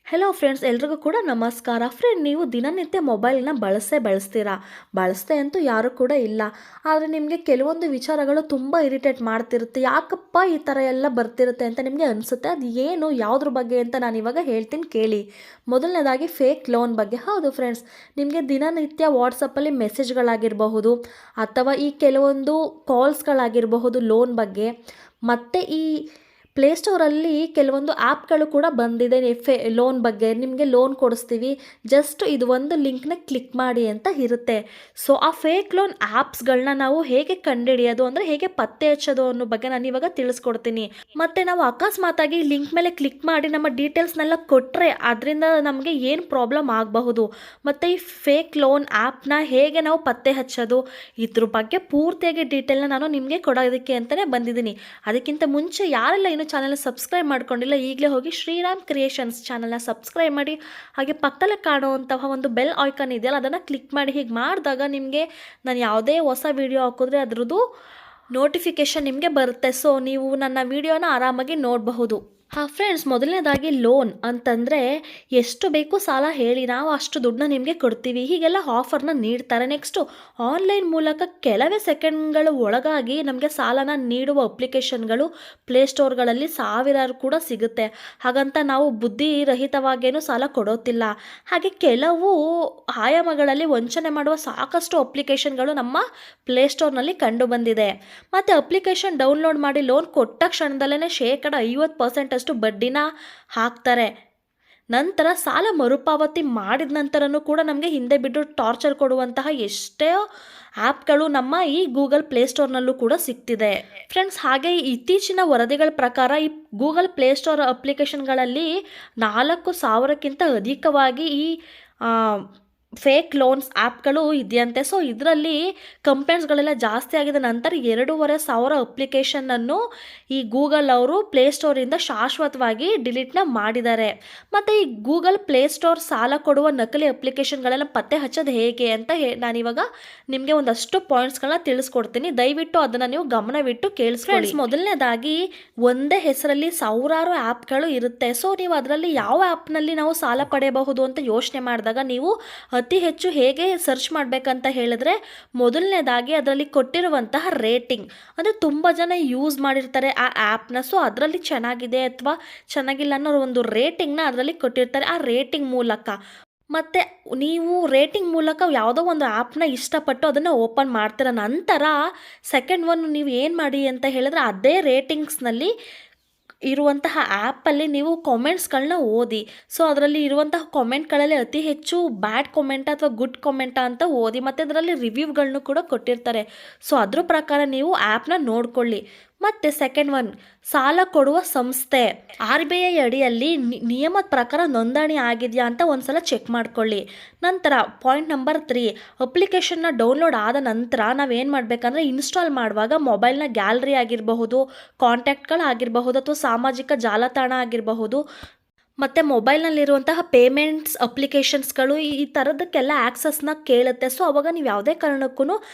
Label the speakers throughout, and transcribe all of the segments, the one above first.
Speaker 1: Hello friends, ಎಲ್ರಿಗೂ ಕೂಡ ನಮಸ್ಕಾರ. ನೀವು ದಿನನಿತ್ಯ ಮೊಬೈಲ್ನ ಬಳಸ್ತೀರಾ. ಬಳಸದೆ ಅಂತೂ ಯಾರು ಕೂಡ ಇಲ್ಲ. ಆದರೆ ನಿಮಗೆ ಕೆಲವೊಂದು ವಿಚಾರಗಳು ತುಂಬ ಇರಿಟೇಟ್ ಮಾಡ್ತಿರುತ್ತೆ. ಯಾಕಪ್ಪ ಈ ಥರ ಎಲ್ಲ ಬರ್ತಿರುತ್ತೆ ಅಂತ ನಿಮಗೆ ಅನಿಸುತ್ತೆ. ಅದು ಏನು, ಯಾವುದ್ರ ಬಗ್ಗೆ ಅಂತ ನಾನು ಇವಾಗ ಹೇಳ್ತೀನಿ ಕೇಳಿ. ಮೊದಲನೇದಾಗಿ ಫೇಕ್ ಲೋನ್ ಬಗ್ಗೆ. ಹೌದು ಫ್ರೆಂಡ್ಸ್, ನಿಮಗೆ ದಿನನಿತ್ಯ ವಾಟ್ಸಪ್ಪಲ್ಲಿ ಮೆಸೇಜ್ಗಳಾಗಿರಬಹುದು ಅಥವಾ ಈ ಕೆಲವೊಂದು ಕಾಲ್ಸ್ಗಳಾಗಿರಬಹುದು ಲೋನ್ ಬಗ್ಗೆ. ಮತ್ತು ಈ ಪ್ಲೇಸ್ಟೋರಲ್ಲಿ ಕೆಲವೊಂದು ಆ್ಯಪ್ಗಳು ಕೂಡ ಬಂದಿದೆ ಲೋನ್ ಬಗ್ಗೆ. ನಿಮಗೆ ಲೋನ್ ಕೊಡಿಸ್ತೀವಿ, ಜಸ್ಟ್ ಇದು ಒಂದು ಲಿಂಕ್ನ ಕ್ಲಿಕ್ ಮಾಡಿ ಅಂತ ಇರುತ್ತೆ. ಸೊ ಆ ಫೇಕ್ ಲೋನ್ ಆ್ಯಪ್ಸ್ಗಳನ್ನ ನಾವು ಹೇಗೆ ಕಂಡುಹಿಡಿಯೋದು, ಅಂದರೆ ಹೇಗೆ ಪತ್ತೆ ಹಚ್ಚೋದು ಅನ್ನೋ ಬಗ್ಗೆ ನಾನು ಇವಾಗ ತಿಳಿಸ್ಕೊಡ್ತೀನಿ. ಮತ್ತು ನಾವು ಅಕಸ್ಮಾತಾಗಿ ಲಿಂಕ್ ಮೇಲೆ ಕ್ಲಿಕ್ ಮಾಡಿ ನಮ್ಮ ಡೀಟೇಲ್ಸ್ನೆಲ್ಲ ಕೊಟ್ಟರೆ ಅದರಿಂದ ನಮಗೆ ಏನು ಪ್ರಾಬ್ಲಮ್ ಆಗಬಹುದು, ಮತ್ತು ಈ ಫೇಕ್ ಲೋನ್ ಆ್ಯಪ್ನ ಹೇಗೆ ನಾವು ಪತ್ತೆ ಹಚ್ಚೋದು, ಇದ್ರ ಬಗ್ಗೆ ಪೂರ್ತಿಯಾಗಿ ಡೀಟೇಲ್ನ ನಾನು ನಿಮಗೆ ಕೊಡೋದಕ್ಕೆ ಅಂತಲೇ ಬಂದಿದ್ದೀನಿ. ಅದಕ್ಕಿಂತ ಮುಂಚೆ ಯಾರೆಲ್ಲ ಚಾನಲ್ನ ಸಬ್ಸ್ಕ್ರೈಬ್ ಮಾಡ್ಕೊಂಡಿಲ್ಲ, ಈಗಲೇ ಹೋಗಿ ಶ್ರೀರಾಮ್ ಕ್ರಿಯೇಷನ್ಸ್ ಚಾನಲ್ನ ಸಬ್ಸ್ಕ್ರೈಬ್ ಮಾಡಿ. ಹಾಗೆ ಪಕ್ಕದಲ್ಲೇ ಕಾಣುವಂತಹ ಒಂದು ಬೆಲ್ ಐಕಾನ್ ಇದೆಯಲ್ಲ, ಅದನ್ನು ಕ್ಲಿಕ್ ಮಾಡಿ. ಹೀಗೆ ಮಾಡಿದಾಗ ನಿಮಗೆ ನಾನು ಯಾವುದೇ ಹೊಸ ವಿಡಿಯೋ ಹಾಕಿದ್ರೆ ಅದರದ್ದು ನೋಟಿಫಿಕೇಷನ್ ನಿಮಗೆ ಬರುತ್ತೆ. ಸೊ ನೀವು ನನ್ನ ವಿಡಿಯೋನ ಆರಾಮಾಗಿ ನೋಡಬಹುದು. ಫ್ರೆಂಡ್ಸ್, ಮೊದಲನೇದಾಗಿ ಲೋನ್ ಅಂತಂದರೆ ಎಷ್ಟು ಬೇಕು ಸಾಲ ಹೇಳಿ, ನಾವು ಅಷ್ಟು ದುಡ್ಡನ್ನ ನಿಮಗೆ ಕೊಡ್ತೀವಿ, ಹೀಗೆಲ್ಲ ಆಫರ್ನ ನೀಡ್ತಾರೆ. ನೆಕ್ಸ್ಟು ಆನ್ಲೈನ್ ಮೂಲಕ ಕೆಲವೇ ಸೆಕೆಂಡ್ಗಳ ಒಳಗಾಗಿ ನಮಗೆ ಸಾಲನ ನೀಡುವ ಅಪ್ಲಿಕೇಶನ್ಗಳು ಪ್ಲೇಸ್ಟೋರ್ಗಳಲ್ಲಿ ಸಾವಿರಾರು ಕೂಡ ಸಿಗುತ್ತೆ. ಹಾಗಂತ ನಾವು ಬುದ್ಧಿರಹಿತವಾಗೇನೂ ಸಾಲ ಕೊಡೋತಿಲ್ಲ. ಹಾಗೆ ಕೆಲವು ಆಯಾಮಗಳಲ್ಲಿ ವಂಚನೆ ಮಾಡುವ ಸಾಕಷ್ಟು ಅಪ್ಲಿಕೇಶನ್ಗಳು ನಮ್ಮ ಪ್ಲೇಸ್ಟೋರ್ನಲ್ಲಿ ಕಂಡುಬಂದಿದೆ. ಮತ್ತು ಅಪ್ಲಿಕೇಶನ್ ಡೌನ್ಲೋಡ್ ಮಾಡಿ ಲೋನ್ ಕೊಟ್ಟ ಕ್ಷಣದಲ್ಲೇ 50% ಬಡ್ಡಿನ ಹಾಕ್ತಾರೆ. ನಂತರ ಸಾಲ ಮರುಪಾವತಿ ಮಾಡಿದ ನಂತರನೂ ಕೂಡ ನಮಗೆ ಹಿಂದೆ ಬಿದ್ದು ಟಾರ್ಚರ್ ಕೊಡುವಂತಹ ಎಷ್ಟೋ ಆ್ಯಪ್ಗಳು ನಮ್ಮ ಈ ಗೂಗಲ್ ಪ್ಲೇಸ್ಟೋರ್ನಲ್ಲೂ ಕೂಡ ಸಿಗ್ತಿದೆ ಫ್ರೆಂಡ್ಸ್. ಹಾಗೆ ಇತ್ತೀಚಿನ ವರದಿಗಳ ಪ್ರಕಾರ ಈ ಗೂಗಲ್ ಪ್ಲೇಸ್ಟೋರ್ ಅಪ್ಲಿಕೇಶನ್ಗಳಲ್ಲಿ 4,000ಕ್ಕಿಂತ ಅಧಿಕವಾಗಿ ಈ ಫೇಕ್ ಲೋನ್ಸ್ ಆ್ಯಪ್ಗಳು ಇದೆಯಂತೆ. ಸೊ ಇದರಲ್ಲಿ ಕಂಪ್ಲೇಂಟ್ಸ್ಗಳೆಲ್ಲ ಜಾಸ್ತಿ ಆಗಿದ ನಂತರ 2,500 ಅಪ್ಲಿಕೇಶನನ್ನು ಈ ಗೂಗಲ್ ಅವರು ಪ್ಲೇಸ್ಟೋರಿಂದ ಶಾಶ್ವತವಾಗಿ ಡಿಲೀಟ್ನ ಮಾಡಿದ್ದಾರೆ. ಮತ್ತು ಈ ಗೂಗಲ್ ಪ್ಲೇಸ್ಟೋರ್ ಸಾಲ ಕೊಡುವ ನಕಲಿ ಅಪ್ಲಿಕೇಶನ್ಗಳೆಲ್ಲ ಪತ್ತೆ ಹಚ್ಚೋದು ಹೇಗೆ ಅಂತ ನಾನಿವಾಗ ನಿಮಗೆ ಒಂದಷ್ಟು ಪಾಯಿಂಟ್ಸ್ಗಳನ್ನ ತಿಳಿಸ್ಕೊಡ್ತೀನಿ. ದಯವಿಟ್ಟು ಅದನ್ನು ನೀವು ಗಮನವಿಟ್ಟು ಕೇಳಿಸ್ಕೊಳ್ಳಿ. ಮೊದಲನೇದಾಗಿ ಒಂದೇ ಹೆಸರಲ್ಲಿ ಸಾವಿರಾರು ಆ್ಯಪ್ಗಳು ಇರುತ್ತೆ. ಸೊ ನೀವು ಅದರಲ್ಲಿ ಯಾವ ಆ್ಯಪ್ನಲ್ಲಿ ನಾವು ಸಾಲ ಪಡೆಯಬಹುದು ಅಂತ ಯೋಚನೆ ಮಾಡಿದಾಗ ನೀವು ಅತಿ ಹೆಚ್ಚು ಹೇಗೆ ಸರ್ಚ್ ಮಾಡಬೇಕಂತ ಹೇಳಿದ್ರೆ, ಮೊದಲನೇದಾಗಿ ಅದರಲ್ಲಿ ಕೊಟ್ಟಿರುವಂತಹ ರೇಟಿಂಗ್, ಅಂದರೆ ತುಂಬ ಜನ ಯೂಸ್ ಮಾಡಿರ್ತಾರೆ ಆ ಆ್ಯಪ್ನ. ಸೊ ಅದರಲ್ಲಿ ಚೆನ್ನಾಗಿದೆ ಅಥವಾ ಚೆನ್ನಾಗಿಲ್ಲ ಅನ್ನೋ ಒಂದು ರೇಟಿಂಗ್ನ ಅದರಲ್ಲಿ ಕೊಟ್ಟಿರ್ತಾರೆ. ಆ ರೇಟಿಂಗ್ ಮೂಲಕ ಮತ್ತು ನೀವು ರೇಟಿಂಗ್ ಮೂಲಕ ಯಾವುದೋ ಒಂದು ಆ್ಯಪ್ನ ಇಷ್ಟಪಟ್ಟು ಅದನ್ನು ಓಪನ್ ಮಾಡ್ತೀರ. ನಂತರ ಸೆಕೆಂಡ್ ಒನ್ ನೀವು ಏನು ಮಾಡಿ ಅಂತ ಹೇಳಿದ್ರೆ, ಅದೇ ರೇಟಿಂಗ್ಸ್ನಲ್ಲಿ ಇರುವಂತಹ ಆ್ಯಪಲ್ಲಿ ನೀವು ಕಾಮೆಂಟ್ಸ್ಗಳನ್ನ ಓದಿ. ಸೊ ಅದರಲ್ಲಿ ಇರುವಂತಹ ಕಾಮೆಂಟ್ಗಳಲ್ಲಿ ಅತಿ ಹೆಚ್ಚು ಬ್ಯಾಡ್ ಕಾಮೆಂಟ್ ಅಥವಾ ಗುಡ್ ಕಾಮೆಂಟ ಅಂತ ಓದಿ. ಮತ್ತು ಅದರಲ್ಲಿ ರಿವ್ಯೂಗಳನ್ನು ಕೂಡ ಕೊಟ್ಟಿರ್ತಾರೆ. ಸೊ ಅದ್ರ ಪ್ರಕಾರ ನೀವು ಆ್ಯಪ್ನ ನೋಡ್ಕೊಳ್ಳಿ. ಮತ್ತು ಸೆಕೆಂಡ್ ಒನ್, ಸಾಲ ಕೊಡುವ ಸಂಸ್ಥೆ RBI ಅಡಿಯಲ್ಲಿ ನಿಯಮದ ಪ್ರಕಾರ ನೋಂದಣಿ ಆಗಿದೆಯಾ ಅಂತ ಒಂದ್ಸಲ ಚೆಕ್ ಮಾಡ್ಕೊಳ್ಳಿ. ನಂತರ ಪಾಯಿಂಟ್ ನಂಬರ್ 3, ಅಪ್ಲಿಕೇಶನ್ನ ಡೌನ್ಲೋಡ್ ಆದ ನಂತರ ನಾವೇನು ಮಾಡಬೇಕಂದ್ರೆ, ಇನ್ಸ್ಟಾಲ್ ಮಾಡುವಾಗ ಮೊಬೈಲ್ನ ಗ್ಯಾಲರಿ ಆಗಿರಬಹುದು, ಕಾಂಟ್ಯಾಕ್ಟ್ಗಳಾಗಿರಬಹುದು ಅಥವಾ ಸಾಮಾಜಿಕ ಜಾಲತಾಣ ಆಗಿರಬಹುದು, ಮತ್ತು ಮೊಬೈಲ್ನಲ್ಲಿರುವಂತಹ ಪೇಮೆಂಟ್ಸ್ ಅಪ್ಲಿಕೇಶನ್ಸ್ಗಳು ಈ ಥರದಕ್ಕೆಲ್ಲ ಆ್ಯಕ್ಸಸ್ನ ಕೇಳುತ್ತೆ. ಸೊ ಅವಾಗ ನೀವು ಯಾವುದೇ ಕಾರಣಕ್ಕೂ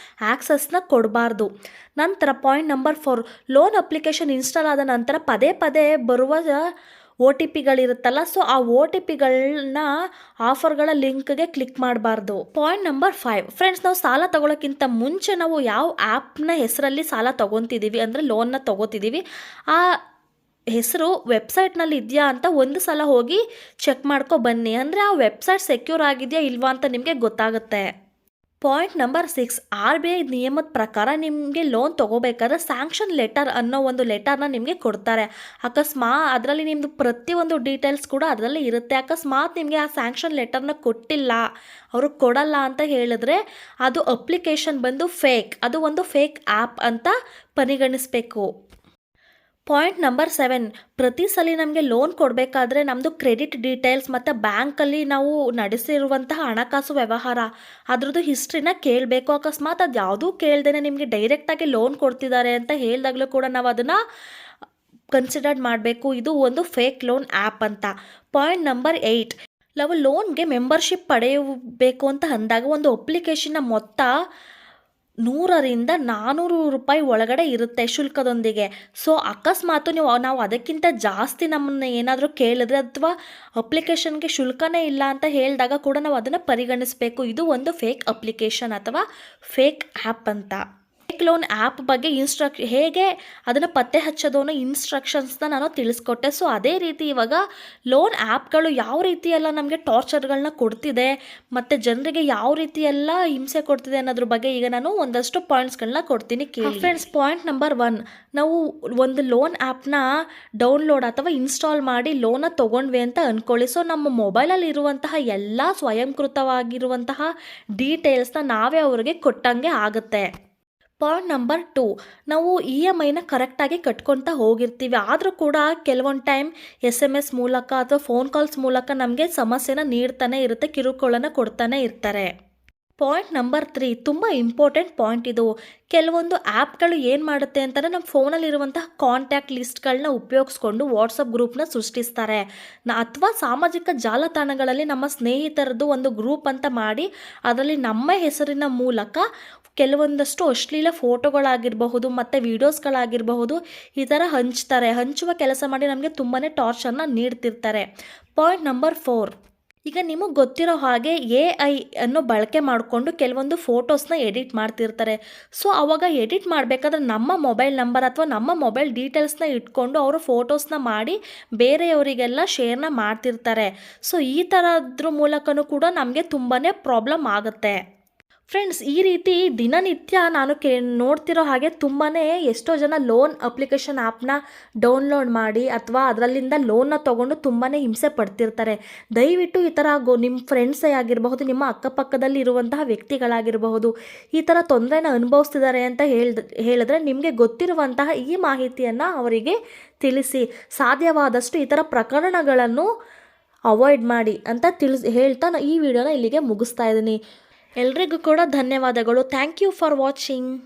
Speaker 1: ಆ್ಯಕ್ಸಸ್ನ ಕೊಡಬಾರ್ದು. ನಂತರ point number 4, loan application install ಆದ ನಂತರ ಪದೇ ಪದೇ ಬರುವ OTPಗಳಿರುತ್ತಲ್ಲ, ಸೊ ಆ OTPಗಳನ್ನ ಆಫರ್ಗಳ ಲಿಂಕ್ಗೆ ಕ್ಲಿಕ್ ಮಾಡಬಾರ್ದು. ಪಾಯಿಂಟ್ ನಂಬರ್ 5, ಫ್ರೆಂಡ್ಸ್, ನಾವು ಸಾಲ ತಗೊಳ್ಳೋಕ್ಕಿಂತ ಮುಂಚೆ ನಾವು ಯಾವ ಆ್ಯಪ್ನ ಹೆಸರಲ್ಲಿ ಸಾಲ ತೊಗೊತಿದ್ದೀವಿ, ಅಂದರೆ ಲೋನ್ನ ತೊಗೋತಿದ್ದೀವಿ, ಆ ಹೆಸರು ವೆಬ್ಸೈಟ್ನಲ್ಲಿ ಇದೆಯಾ ಅಂತ ಒಂದು ಸಲ ಹೋಗಿ ಚೆಕ್ ಮಾಡ್ಕೊ ಬನ್ನಿ. ಅಂದರೆ ಆ ವೆಬ್ಸೈಟ್ ಸೆಕ್ಯೂರ್ ಆಗಿದೆಯಾ ಇಲ್ವಾ ಅಂತ ನಿಮಗೆ ಗೊತ್ತಾಗುತ್ತೆ. ಪಾಯಿಂಟ್ ನಂಬರ್ 6, RBI ನಿಯಮದ ಪ್ರಕಾರ ನಿಮಗೆ ಲೋನ್ ತೊಗೋಬೇಕಾದ್ರೆ ಸ್ಯಾಂಕ್ಷನ್ ಲೆಟರ್ ಅನ್ನೋ ಒಂದು ಲೆಟರ್ನ ನಿಮಗೆ ಕೊಡ್ತಾರೆ. ಅದರಲ್ಲಿ ನಿಮ್ಮದು ಪ್ರತಿಯೊಂದು ಡೀಟೇಲ್ಸ್ ಕೂಡ ಅದರಲ್ಲಿ ಇರುತ್ತೆ. ಅಕಸ್ಮಾತ್ ನಿಮಗೆ ಆ ಸ್ಯಾಂಕ್ಷನ್ ಲೆಟರ್ನ ಕೊಟ್ಟಿಲ್ಲ, ಅವರು ಕೊಡಲ್ಲ ಅಂತ ಹೇಳಿದ್ರೆ ಅದು ಅಪ್ಲಿಕೇಶನ್ ಬಂದು ಫೇಕ್, ಅದು ಒಂದು ಫೇಕ್ ಆ್ಯಪ್ ಅಂತ ಪರಿಗಣಿಸಬೇಕು. ಪಾಯಿಂಟ್ ನಂಬರ್ 7, ಪ್ರತಿ ಸಲ ನಮಗೆ ಲೋನ್ ಕೊಡಬೇಕಾದ್ರೆ ನಮ್ಮದು ಕ್ರೆಡಿಟ್ ಡೀಟೇಲ್ಸ್ ಮತ್ತು ಬ್ಯಾಂಕಲ್ಲಿ ನಾವು ನಡೆಸಿರುವಂತಹ ಹಣಕಾಸು ವ್ಯವಹಾರ ಅದರದ್ದು ಹಿಸ್ಟ್ರಿನ ಕೇಳಬೇಕು. ಅಕಸ್ಮಾತ್ ಅದು ಯಾವುದೂ ಕೇಳ್ದೇ ನಿಮಗೆ ಡೈರೆಕ್ಟಾಗಿ ಲೋನ್ ಕೊಡ್ತಿದ್ದಾರೆ ಅಂತ ಹೇಳಿದಾಗಲೂ ಕೂಡ ನಾವು ಅದನ್ನು ಕನ್ಸಿಡರ್ ಮಾಡಬೇಕು, ಇದು ಒಂದು ಫೇಕ್ ಲೋನ್ ಆ್ಯಪ್ ಅಂತ. ಪಾಯಿಂಟ್ ನಂಬರ್ 8, ನಾವು ಲೋನ್ಗೆ ಮೆಂಬರ್ಶಿಪ್ ಪಡೆಯಬೇಕು ಅಂತ ಅಂದಾಗ ಒಂದು ಅಪ್ಲಿಕೇಶನ್ನ ಮೊತ್ತ 100ರಿಂದ 400 ರೂಪಾಯಿ ಒಳಗಡೆ ಇರುತ್ತೆ ಶುಲ್ಕದೊಂದಿಗೆ. ಸೊ ಅಕಸ್ಮಾತು ನಾವು ಅದಕ್ಕಿಂತ ಜಾಸ್ತಿ ನಮ್ಮನ್ನ ಏನಾದರೂ ಕೇಳಿದ್ರೆ ಅಥವಾ ಅಪ್ಲಿಕೇಶನ್ಗೆ ಶುಲ್ಕನೇ ಇಲ್ಲ ಅಂತ ಹೇಳಿದಾಗ ಕೂಡ ನಾವು ಅದನ್ನು ಪರಿಗಣಿಸಬೇಕು. ಇದು ಒಂದು ಫೇಕ್ ಅಪ್ಲಿಕೇಶನ್ ಅಥವಾ ಫೇಕ್ ಆ್ಯಪ್ ಅಂತ. ಫೇಕ್ ಲೋನ್ ಆ್ಯಪ್ ಬಗ್ಗೆ ಹೇಗೆ ಅದನ್ನು ಪತ್ತೆ ಹಚ್ಚೋದು ಅನ್ನೋ ಇನ್ಸ್ಟ್ರಕ್ಷನ್ಸ್ನ ನಾನು ತಿಳಿಸ್ಕೊಟ್ಟೆ. ಸೊ ಅದೇ ರೀತಿ ಇವಾಗ ಲೋನ್ ಆ್ಯಪ್ಗಳು ಯಾವ ರೀತಿ ಎಲ್ಲ ನಮಗೆ ಟಾರ್ಚರ್ಗಳನ್ನ ಕೊಡ್ತಿದೆ ಮತ್ತು ಜನರಿಗೆ ಯಾವ ರೀತಿ ಎಲ್ಲ ಹಿಂಸೆ ಕೊಡ್ತಿದೆ ಅನ್ನೋದ್ರ ಬಗ್ಗೆ ಈಗ ನಾನು ಒಂದಷ್ಟು ಪಾಯಿಂಟ್ಸ್ಗಳನ್ನ ಕೊಡ್ತೀನಿ ಕೇಳಿ. ಫ್ರೆಂಡ್ಸ್, ಪಾಯಿಂಟ್ ನಂಬರ್ 1, ನಾವು ಒಂದು ಲೋನ್ ಆ್ಯಪ್ನ ಡೌನ್ಲೋಡ್ ಅಥವಾ ಇನ್ಸ್ಟಾಲ್ ಮಾಡಿ ಲೋನ ತೊಗೊಂಡ್ವಿ ಅಂತ ಅಂದ್ಕೊಳ್ಳಿ. ಸೊ ನಮ್ಮ ಮೊಬೈಲಲ್ಲಿ ಇರುವಂತಹ ಎಲ್ಲ ಸ್ವಯಂಕೃತವಾಗಿರುವಂತಹ ಡೀಟೇಲ್ಸ್ನ ನಾವೇ ಅವರಿಗೆ ಕೊಟ್ಟಂಗೆ ಆಗುತ್ತೆ. ಪಾಯಿಂಟ್ ನಂಬರ್ 2, ನಾವು EMIನ ಕರೆಕ್ಟಾಗಿ ಕಟ್ಕೊತಾ ಹೋಗಿರ್ತೀವಿ. ಆದರೂ ಕೂಡ ಕೆಲವೊಂದು ಟೈಮ್ SMS ಮೂಲಕ ಅಥವಾ ಫೋನ್ ಕಾಲ್ಸ್ ಮೂಲಕ ನಮಗೆ ಸಮಸ್ಯೆನ ನೀಡ್ತಾನೆ ಇರುತ್ತೆ, ಕಿರುಕುಳನ ಕೊಡ್ತಾನೆ ಇರ್ತಾರೆ. ಪಾಯಿಂಟ್ ನಂಬರ್ 3, ತುಂಬ ಇಂಪಾರ್ಟೆಂಟ್ ಪಾಯಿಂಟ್ ಇದು. ಕೆಲವೊಂದು ಆ್ಯಪ್ಗಳು ಏನು ಮಾಡುತ್ತೆ ಅಂತಂದರೆ ನಮ್ಮ ಫೋನಲ್ಲಿರುವಂತಹ ಕಾಂಟ್ಯಾಕ್ಟ್ ಲಿಸ್ಟ್ಗಳನ್ನ ಉಪಯೋಗಿಸ್ಕೊಂಡು ವಾಟ್ಸಪ್ ಗ್ರೂಪ್ನ ಸೃಷ್ಟಿಸ್ತಾರೆ. ಅಥವಾ ಸಾಮಾಜಿಕ ಜಾಲತಾಣಗಳಲ್ಲಿ ನಮ್ಮ ಸ್ನೇಹಿತರದ್ದು ಒಂದು ಗ್ರೂಪ್ ಅಂತ ಮಾಡಿ ಅದರಲ್ಲಿ ನಮ್ಮ ಹೆಸರಿನ ಮೂಲಕ ಕೆಲವೊಂದಷ್ಟು ಅಶ್ಲೀಲ ಫೋಟೋಗಳಾಗಿರಬಹುದು ಮತ್ತು ವೀಡಿಯೋಸ್ಗಳಾಗಿರಬಹುದು ಈ ಥರ ಹಂಚುವ ಕೆಲಸ ಮಾಡಿ ನಮಗೆ ತುಂಬಾ ಟಾರ್ಚರ್ನ ನೀಡ್ತಿರ್ತಾರೆ. ಪಾಯಿಂಟ್ ನಂಬರ್ 4, ಈಗ ನಿಮಗೆ ಗೊತ್ತಿರೋ ಹಾಗೆ AI ಅನ್ನು ಬಳಕೆ ಮಾಡಿಕೊಂಡು ಕೆಲವೊಂದು ಫೋಟೋಸ್ನ ಎಡಿಟ್ ಮಾಡ್ತಿರ್ತಾರೆ. ಸೊ ಆವಾಗ ಎಡಿಟ್ ಮಾಡಬೇಕಾದ್ರೆ ನಮ್ಮ ಮೊಬೈಲ್ ನಂಬರ್ ಅಥವಾ ನಮ್ಮ ಮೊಬೈಲ್ ಡೀಟೇಲ್ಸ್ನ ಇಟ್ಕೊಂಡು ಅವರು ಫೋಟೋಸ್ನ ಮಾಡಿ ಬೇರೆಯವರಿಗೆಲ್ಲ ಶೇರ್ನ ಮಾಡ್ತಿರ್ತಾರೆ. ಸೊ ಈ ಥರದ್ರ ಮೂಲಕನೂ ಕೂಡ ನಮಗೆ ತುಂಬಾ ಪ್ರಾಬ್ಲಮ್ ಆಗುತ್ತೆ. ಫ್ರೆಂಡ್ಸ್, ಈ ರೀತಿ ದಿನನಿತ್ಯ ನಾನು ನೋಡ್ತಿರೋ ಹಾಗೆ ತುಂಬಾ ಎಷ್ಟೋ ಜನ ಲೋನ್ ಅಪ್ಲಿಕೇಶನ್ ಆ್ಯಪ್ನ ಡೌನ್ಲೋಡ್ ಮಾಡಿ ಅಥವಾ ಅದರಲ್ಲಿಂದ ಲೋನ್ನ ತೊಗೊಂಡು ತುಂಬಾ ಹಿಂಸೆ ಪಡ್ತಿರ್ತಾರೆ. ದಯವಿಟ್ಟು ಈ ಥರ ನಿಮ್ಮ ಫ್ರೆಂಡ್ಸೇ ಆಗಿರಬಹುದು, ನಿಮ್ಮ ಅಕ್ಕಪಕ್ಕದಲ್ಲಿ ಇರುವಂತಹ ವ್ಯಕ್ತಿಗಳಾಗಿರಬಹುದು, ಈ ಥರ ತೊಂದರೆನ ಅನುಭವಿಸ್ತಿದ್ದಾರೆ ಅಂತ ಹೇಳಿದ್ರೆ ನಿಮಗೆ ಗೊತ್ತಿರುವಂತಹ ಈ ಮಾಹಿತಿಯನ್ನು ಅವರಿಗೆ ತಿಳಿಸಿ. ಸಾಧ್ಯವಾದಷ್ಟು ಈ ಥರ ಪ್ರಕರಣಗಳನ್ನು ಅವಾಯ್ಡ್ ಮಾಡಿ ಅಂತ ಹೇಳ್ತಾ ಈ ವಿಡಿಯೋನ ಇಲ್ಲಿಗೆ ಮುಗಿಸ್ತಾ ಇದ್ದೀನಿ. ಎಲ್ರಿಗೂ ಕೂಡ ಧನ್ಯವಾದಗಳು. Thank you for watching.